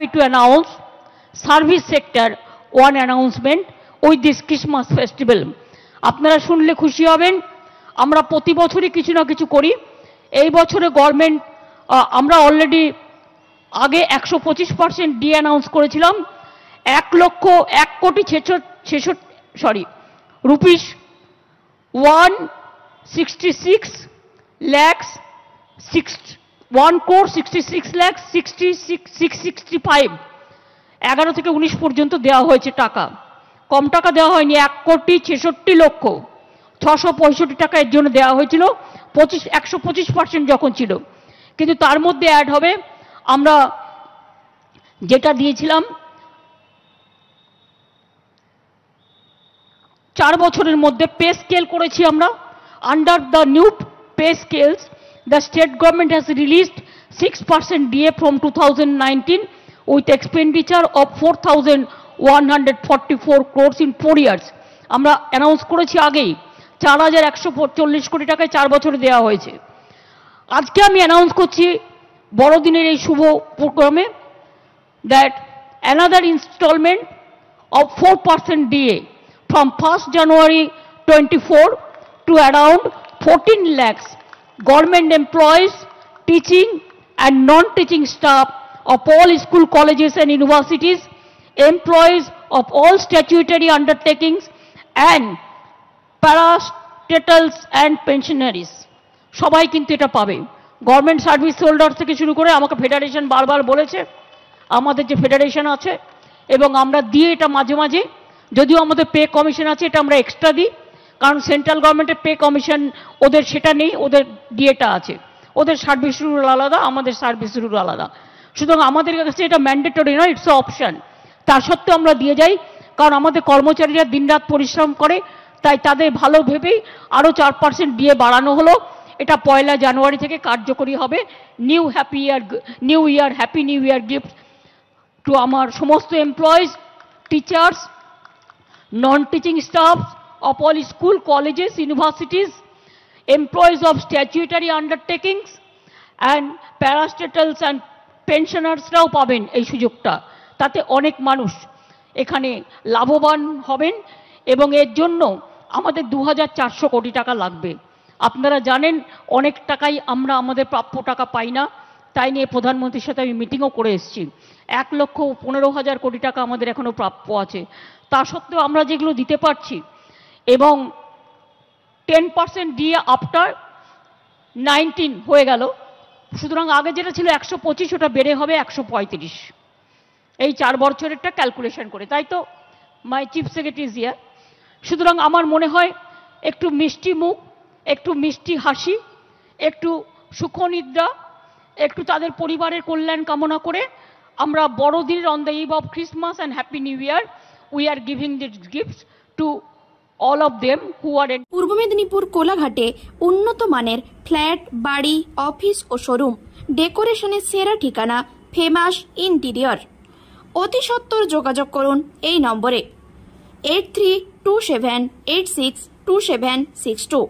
to announce service sector one announcement with this Christmas festival. আপনারা শুনলে খুশি হবেন। আমরা প্রতি বছরই কিছু না কিছু করি। এই বছরে গভর্নমেন্ট আমরা অলরেডি আগে 125% ডি অ্যানাউন্স করেছিলাম। 1,66,166 lakhs 1,66,665 11 থেকে 19 পর্যন্ত দেওয়া হয়েছে টাকা। কম টাকা দেওয়া হয়নি, 1,66,665 টাকা এর জন্য দেওয়া হয়েছিল 125% যখন ছিল। কিন্তু তার মধ্যে অ্যাড হবে আমরা যেটা দিয়েছিলাম 4 বছরের মধ্যে পে স্কেল করেছি আমরা। Under the new pay scales the state government has released 6% DA from 2019 with expenditure of 4,144 crores in 4 years. আমরা অ্যানাউন্স করেছি আগেই 4,140 কোটি টাকায় 4 বছরে দেওয়া হয়েছে। আজকে আমি অ্যানাউন্স করছি বড়দিনের এই শুভ প্রোগ্রামে that another installment of 4% DA from 1st January 24 to around 14 lakhs government employees, teaching and non-teaching staff of all school colleges and universities, employees of all statutory undertakings and parastatals and pensionaries. সবাই কিন্তু এটা পাবে। Government service holder থেকে শুরু করে আমাকে federation বারবার বলেছে, আমাদের যে ফেডারেশন আছে এবং আমরা দিয়ে এটা মাঝে মাঝে, যদিও আমাদের পে কমিশন আছে এটা আমরা এক্সট্রা দিই, কারণ সেন্ট্রাল গভর্নমেন্টের পে কমিশন ওদের সেটা নেই, ওদের ডিএটা আছে, ওদের সার্ভিস রুল আলাদা, আমাদের সার্ভিস রুল আলাদা। সুতরাং আমাদের কাছে এটা ম্যান্ডেটরি নয়, ইটস অপশন। তা সত্ত্বেও আমরা দিয়ে যাই, কারণ আমাদের কর্মচারীরা দিনরাত পরিশ্রম করে, তাই তাদের ভালো ভেবেই আরও 4% ডিএ বাড়ানো হলো। এটা 1 জানুয়ারি থেকে কার্যকরী হবে। New year happy new year gift to আমার সমস্ত employees, teachers, non teaching staff of all school, colleges, universities, employees of statutory undertakings and parastatals and pensioners-রাও পাবেন এই সুযোগটা। তাতে অনেক মানুষ এখানে লাভবান হবেন এবং এর জন্য আমাদের 2,400 কোটি টাকা লাগবে। আপনারা জানেন অনেক টাকাই আমরা আমাদের প্রাপ্য টাকা পাই না, তাই নিয়ে প্রধানমন্ত্রীর সাথে আমি মিটিংও করে এসেছি। 1,15,000 কোটি টাকা আমাদের এখনো প্রাপ্য আছে। তা সত্ত্বেও আমরা যেগুলো দিতে পারছি এবং 10% দিয়ে আফটার 19 হয়ে গেল। সুতরাং আগে যেটা ছিল 125 ওটা বেড়ে হবে 135, এই 4 বছরেরটা ক্যালকুলেশন করে, তাই তো মাই চিফ সেক্রেটারি ইজ হিয়ার। সুতরাং আমার মনে হয় একটু মিষ্টি মুখ, একটু মিষ্টি হাসি, একটু সুখনিদ্রা, একটু তাদের পরিবারের কল্যাণ কামনা করে আমরা বড়দিনের on the eve of Christmas and happy new year we are giving this gifts to all of them who are in পূর্ব মেদিনীপুর কোলাঘাটে উন্নত মানের ফ্ল্যাট, বাড়ি, অফিস ও শোরুম ডেকোরেশনের সেরা ঠিকানা ফেমাস ইন্টেরিয়র। অতি সত্বর যোগাযোগ করুন এই নম্বরে 8327862762।